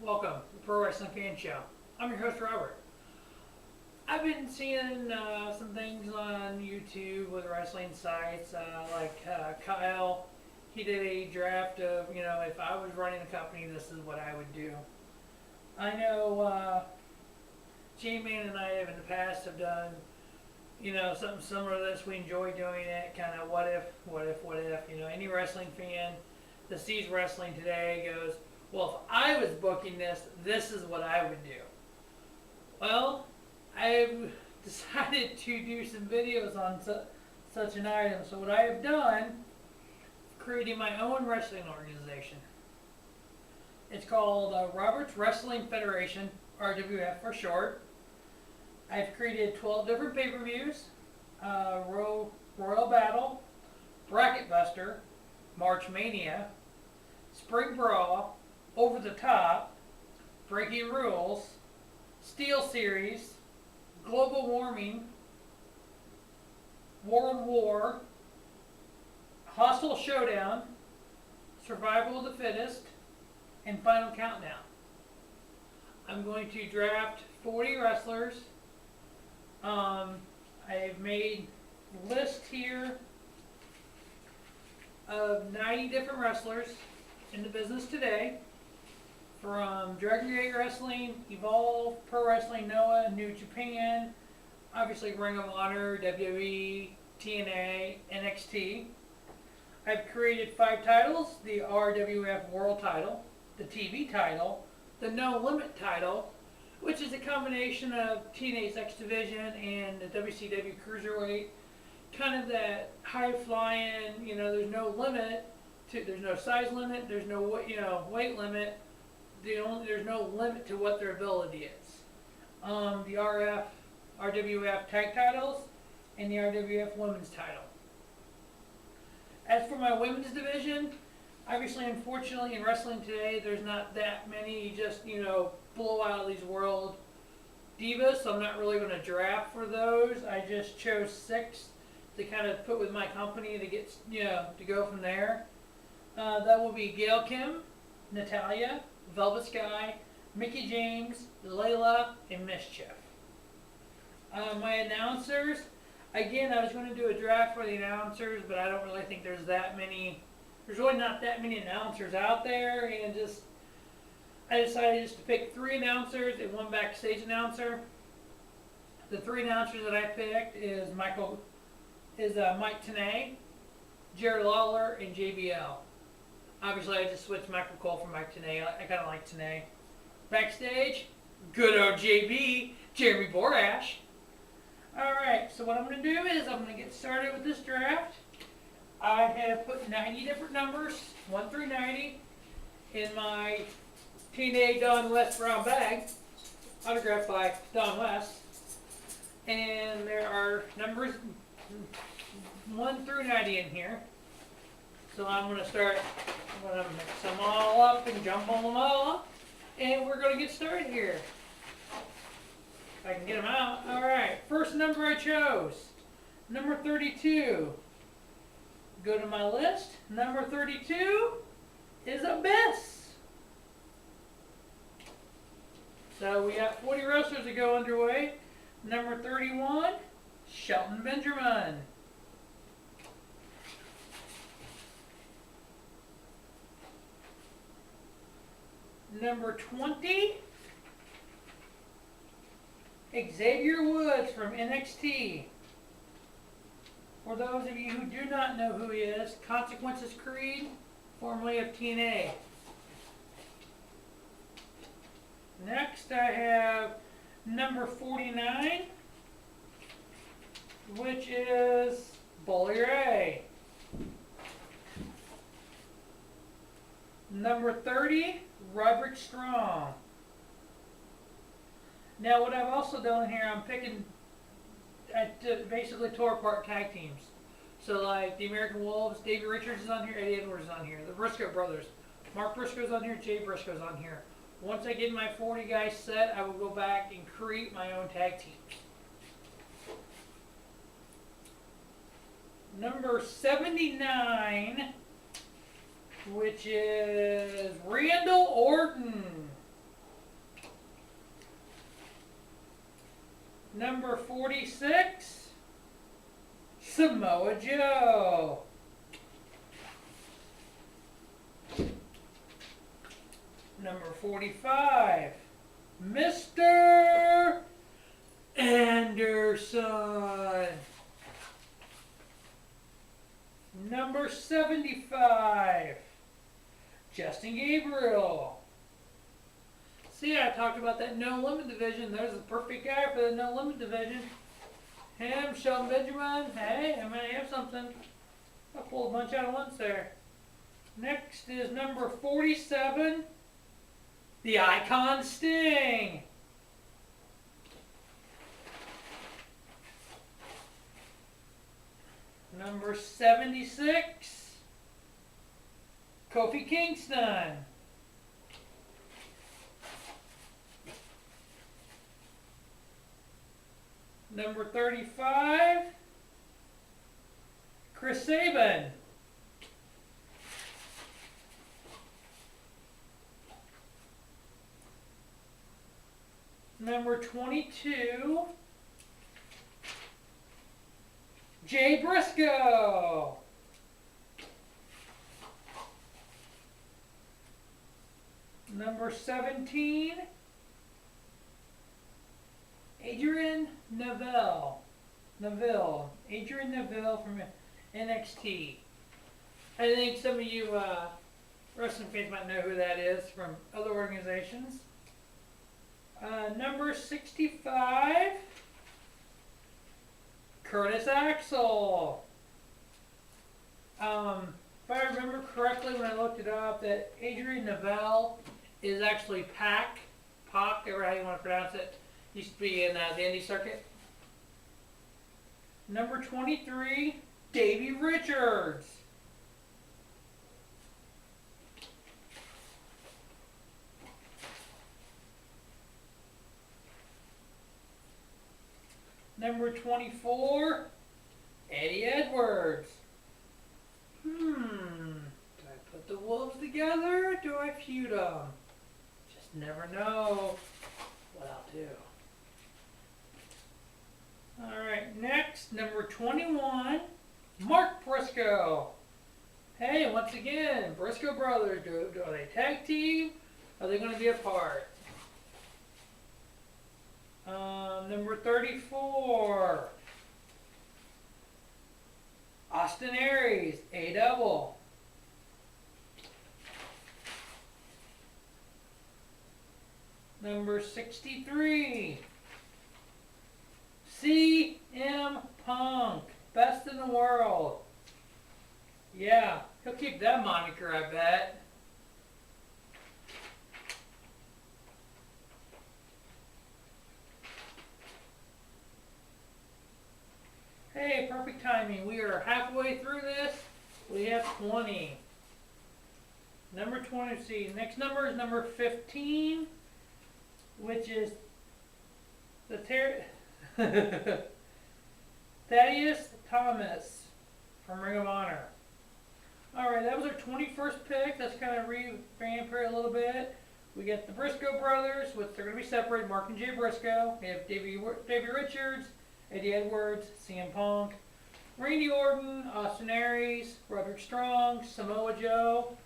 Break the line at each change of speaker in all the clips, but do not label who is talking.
Welcome to the Pro Wrestling Fan Show. I'm your host, Robert. I've been seeing some things on YouTube with wrestling sites, Kyle. He did a draft of, if I was running a company, this is what I would do. I know J-Man and I have in the past have done, something similar to this. We enjoy doing it, kind of what if. Any wrestling fan that sees wrestling today goes, well, if I was booking this, this is what I would do. Well, I've decided to do some videos on such an item. So what I have done, creating my own wrestling organization. It's called Robert's Wrestling Federation, RWF for short. I've created 12 different pay-per-views, Royal Battle, Bracket Buster, March Mania, Spring Brawl, Over the Top, Breaking Rules, Steel Series, Global Warming, World War, Hostile Showdown, Survival of the Fittest, and Final Countdown. I'm going to draft 40 wrestlers. I've made a list here of 90 different wrestlers in the business today, from Dragon Gate Wrestling, Evolve, Pro Wrestling Noah, New Japan, obviously Ring of Honor, WWE, TNA, NXT. I've created 5 titles: the RWF World title, the TV title, the No Limit title, which is a combination of TNA's X Division and the WCW Cruiserweight. Kind of that high flying, there's no limit there's no size limit, there's no weight limit. There's no limit to what their ability is. The RWF tag titles and the RWF women's title. As for my women's division, obviously, unfortunately, in wrestling today, there's not that many just, blow out of these world divas, so I'm not really going to draft for those. I just chose 6 to kind of put with my company to get, to go from there. That will be Gail Kim, Natalia, Velvet Sky, Mickey James, Layla, and Mischief. My announcers, again, I was going to do a draft for the announcers, but I don't really think there's really not that many announcers out there, and I decided just to pick 3 announcers and 1 backstage announcer. The 3 announcers that I picked is Mike Tenay, Jerry Lawler, and JBL. Obviously, I just switched Michael Cole for Mike Tenay. I kind of like Tenay. Backstage, good old JB, Jeremy Borash. Alright, so what I'm going to do is I'm going to get started with this draft. I have put 90 different numbers, 1 through 90, in my TNA Don West brown bag, autographed by Don West. And there are numbers 1 through 90 in here. So I'm going to mix them all up and jumble them all up. And we're going to get started here. If I can get them out. Alright, first number I chose, number 32. Go to my list. Number 32 is Abyss. So we got 40 wrestlers to go underway. Number 31, Shelton Benjamin. Number 20, Xavier Woods from NXT. For those of you who do not know who he is, Consequences Creed, formerly of TNA. Next I have number 49, which is Bully Ray. Number 30, Roderick Strong. Now what I've also done here, I'm picking, basically tore apart tag teams. So like the American Wolves, Davey Richards is on here, Eddie Edwards is on here. The Briscoe brothers, Mark Briscoe's on here, Jay Briscoe's on here. Once I get my 40 guys set, I will go back and create my own tag teams. Number 79, which is Randall Orton. Number 46, Samoa Joe. Number 45, Mr. Anderson. Number 75, Justin Gabriel. See, I talked about that no limit division. There's the perfect guy for the no limit division. Him, Shelton Benjamin. Hey, I might have something. I pulled a bunch out at once there. Next is number 47, the Icon Sting. Number 76, Kofi Kingston. Number 35, Chris Sabin. Number 22, Jay Briscoe. Number 17, Adrian Neville. Adrian Neville from NXT. I think some of you wrestling fans might know who that is from other organizations. Number 65, Curtis Axel. If I remember correctly when I looked it up, that Adrian Neville is actually Pac, or how you want to pronounce it. Used to be in the indie circuit. Number 23, Davey Richards. Number 24, Eddie Edwards. Do I put the Wolves together or do I feud them? Just never know what I'll do. Alright, next, number 21, Mark Briscoe. Hey, once again, Briscoe brothers, are they tag team? Are they going to be apart? Number 34, Austin Aries, A-double. Number 63, CM Punk, best in the world. Yeah, he'll keep that moniker, I bet. Hey, perfect timing. We are halfway through this. We have 20. Number 20, see, next number is number 15, which is the Thaddeus Thomas from Ring of Honor. Alright, that was our 21st pick. Let's kind of revamp here a little bit. We get the Briscoe brothers, which they're going to be separated, Mark and Jay Briscoe. We have Davey Richards, Eddie Edwards, CM Punk, Randy Orton, Austin Aries, Roderick Strong, Samoa Joe.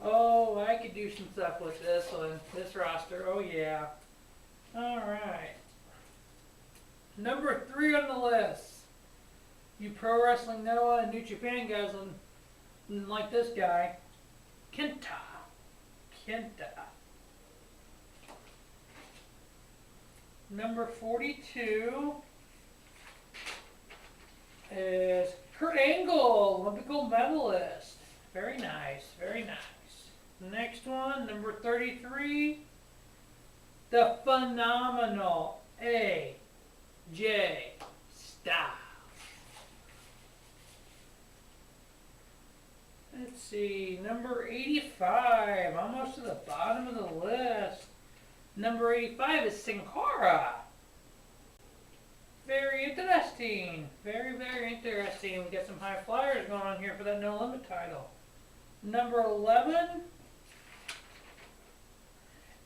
Oh, I could do some stuff with this one, this roster. Oh, yeah. Alright. Number 3 on the list. You Pro Wrestling Noah and New Japan guys like this guy. Kenta. Number 42 is Kurt Angle, Olympic gold medalist. Very nice, very nice. Next one, number 33, the phenomenal AJ Styles. Let's see, number 85, almost to the bottom of the list. Number 85 is Sin Cara. Very interesting. Very, very interesting. We got some high flyers going on here for that No Limit title. Number 11,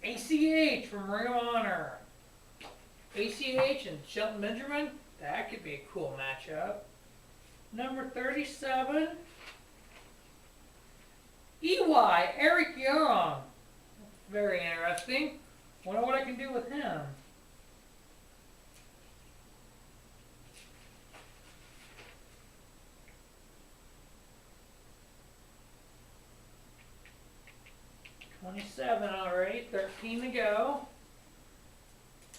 ACH from Ring of Honor. ACH and Shelton Benjamin. That could be a cool matchup. Number 37, EY, Eric Young. Very interesting. Wonder what I can do with him. $27 already, 13 to go.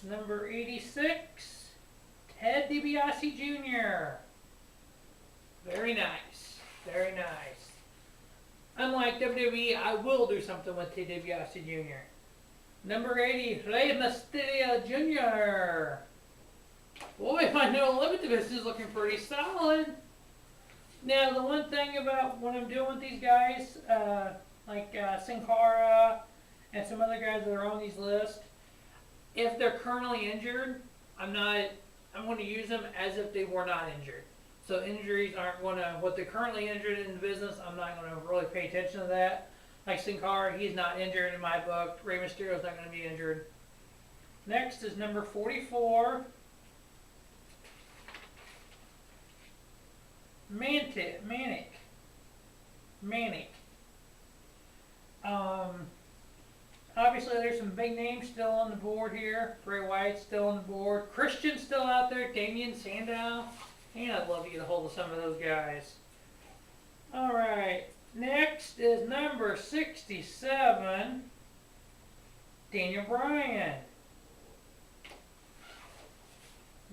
Number 86, Ted DiBiase Jr. Very nice, very nice. Unlike WWE, I will do something with Ted DiBiase Jr. Number 80, Rey Mysterio Jr. Boy, my No Limit division is looking pretty solid. Now, the one thing about what I'm doing with these guys, like Sin Cara and some other guys that are on these lists, if they're currently injured, I'm going to use them as if they were not injured. So injuries aren't going to, what they're currently injured in the business, I'm not going to really pay attention to that. Like Sin Cara, he's not injured in my book. Rey Mysterio's not going to be injured. Next is number 44. Manic. Obviously, there's some big names still on the board here. Bray Wyatt's still on the board. Christian's still out there. Damien Sandow. And I'd love to get a hold of some of those guys. All right. Next is number 67, Daniel Bryan.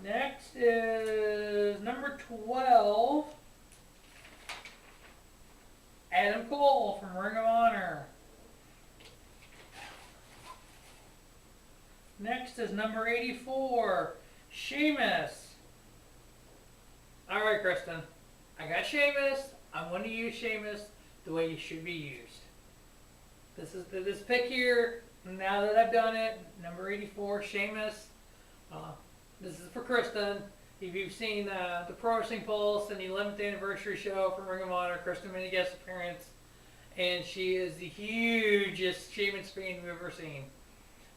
Next is number 12, Adam Cole from Ring of Honor. Next is number 84, Sheamus. Alright, Kristen, I got Sheamus. I'm going to use Sheamus the way he should be used. This pick here, now that I've done it, number 84, Sheamus. This is for Kristen. If you've seen the Pro Wrestling Pulse and the 11th anniversary show from Ring of Honor, Kristen made a guest appearance, and she is the hugest Sheamus fan we've ever seen.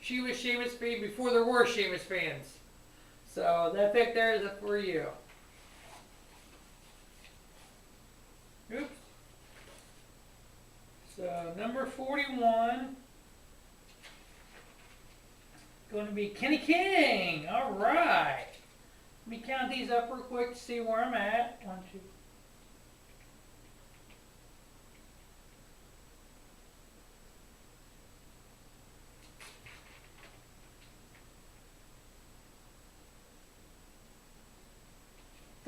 She was Sheamus fan before there were Sheamus fans. So that pick there is for you. Oops. So number 41 going to be Kenny King. All right. Let me count these up real quick to see where I'm at. 1, 2.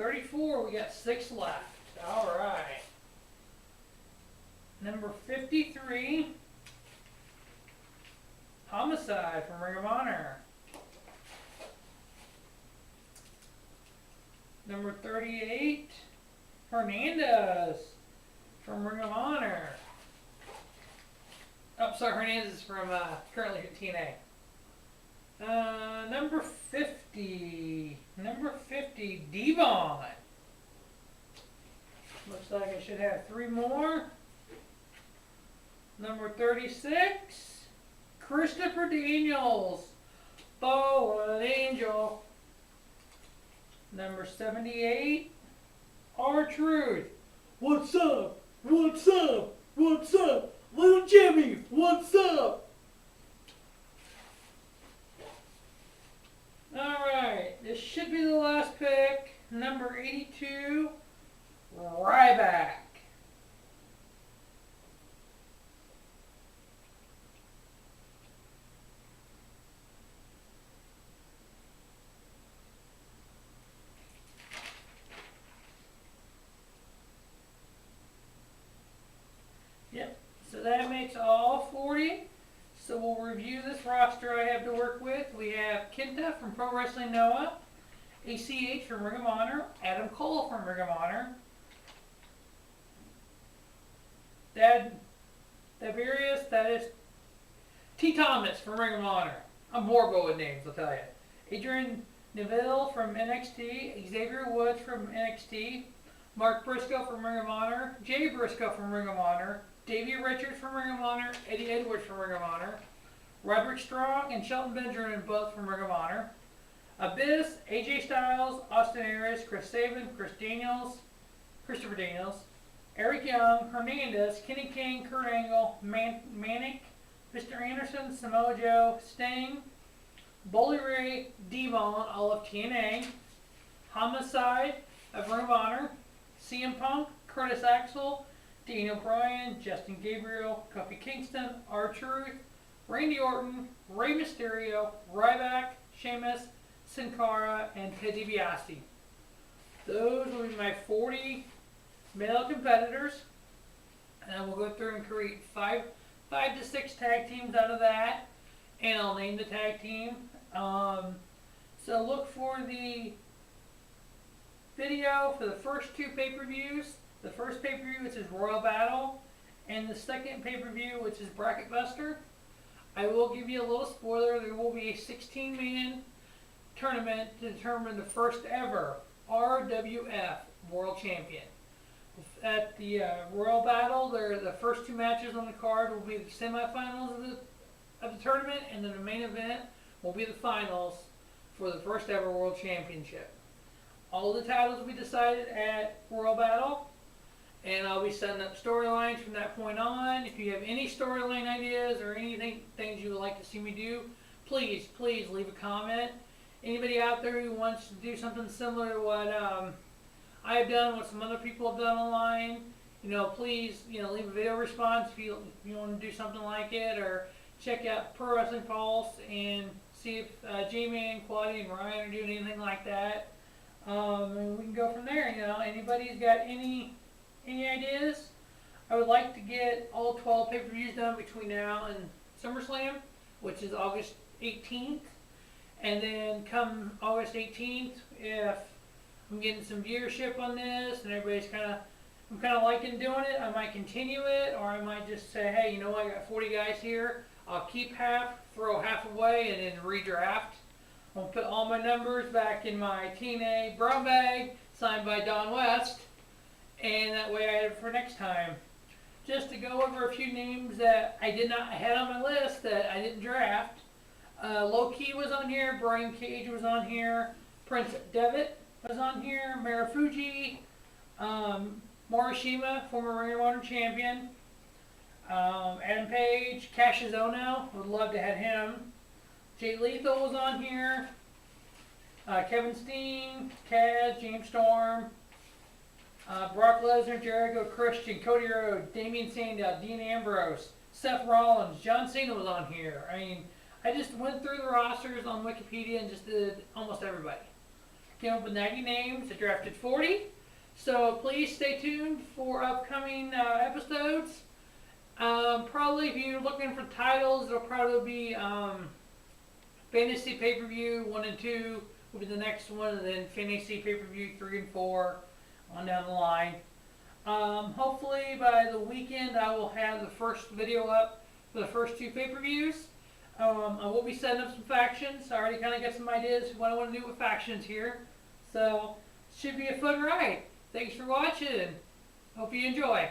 $34. We got 6 left. All right. Number 53. Homicide from Ring of Honor. Number 38, Hernandez from Ring of Honor. Oh, sorry, Hernandez is from currently at TNA. Number 50, Devon. Looks like I should have 3 more. Number 36, Christopher Daniels, Fallen Angel. Number 78, R-Truth. What's up? What's up? What's up? Little Jimmy, what's up? Alright, this should be the last pick. Number 82, Ryback. Yep, so that makes all 40. So we'll review this roster I have to work with. We have Kenta from Pro Wrestling Noah, ACH from Ring of Honor, Adam Cole from Ring of Honor, Tiberius, that is T. Thomas from Ring of Honor. I'm horrible with names, I'll tell you. Adrian Neville from NXT, Xavier Woods from NXT, Mark Briscoe from Ring of Honor, Jay Briscoe from Ring of Honor, Davey Richards from Ring of Honor, Eddie Edwards from Ring of Honor, Roderick Strong and Shelton Benjamin both from Ring of Honor, Abyss, AJ Styles, Austin Aries, Chris Sabin, Christopher Daniels, Eric Young, Hernandez, Kenny King, Kurt Angle, Manic, Mr. Anderson, Samoa Joe, Sting, Bully Ray, Devon, all of TNA, Homicide of Ring of Honor, CM Punk, Curtis Axel, Daniel Bryan, Justin Gabriel, Kofi Kingston, R-Truth, Randy Orton, Rey Mysterio, Ryback, Sheamus, Sin Cara, and Ted DiBiase. Those will be my 40 male competitors, and we'll go through and create five to six tag teams out of that, and I'll name the tag team. So look for the video for the first two pay-per-views. The first pay-per-view, which is Royal Battle, and the second pay-per-view, which is Bracket Buster. I will give you a little spoiler. There will be a 16-man tournament to determine the first ever RWF World Champion. At the Royal Battle, the first two matches on the card will be the semifinals of the tournament, and then the main event will be the finals for the first ever World Championship. All the titles will be decided at Royal Battle, and I'll be setting up storylines from that point on. If you have any storyline ideas or things you would like to see me do, please leave a comment. Anybody out there who wants to do something similar to what I have done, what some other people have done online, please, leave a video response if you want to do something like it, or check out Pro Wrestling Pulse and see if J-Man, Quaddy, and Ryan are doing anything like that. And we can go from there. Anybody's got any ideas? I would like to get all 12 pay-per-views done between now and SummerSlam, which is August 18th. And then come August 18th, if I'm getting some viewership on this and I'm kind of liking doing it, I might continue it, or I might just say, hey, I got 40 guys here. I'll keep half, throw half away, and then redraft. I'll put all my numbers back in my TNA brown bag, signed by Don West, and that way I have it for next time. Just to go over a few names that I had on my list that I didn't draft. Low Key was on here, Brian Cage was on here, Prince Devitt was on here, Marufuji, Morishima, former Ring of Honor champion, Adam Page, Cassius Ohno, would love to have him. Jay Lethal was on here, Kevin Steen, Kaz, James Storm, Brock Lesnar, Jericho, Christian, Cody Rhodes, Damian Sandow, Dean Ambrose, Seth Rollins, John Cena was on here. I just went through the rosters on Wikipedia and just did almost everybody. Came up with 90 names. I drafted 40. So please stay tuned for upcoming episodes. Probably if you're looking for titles, it'll probably be Fantasy Pay-Per-View 1 and 2 will be the next one, and then Fantasy Pay-Per-View 3 and 4 on down the line. Hopefully by the weekend I will have the first video up for the first two pay-per-views. I will be setting up some factions. I already kind of got some ideas of what I want to do with factions here. So, it should be a fun ride. Thanks for watching. Hope you enjoy.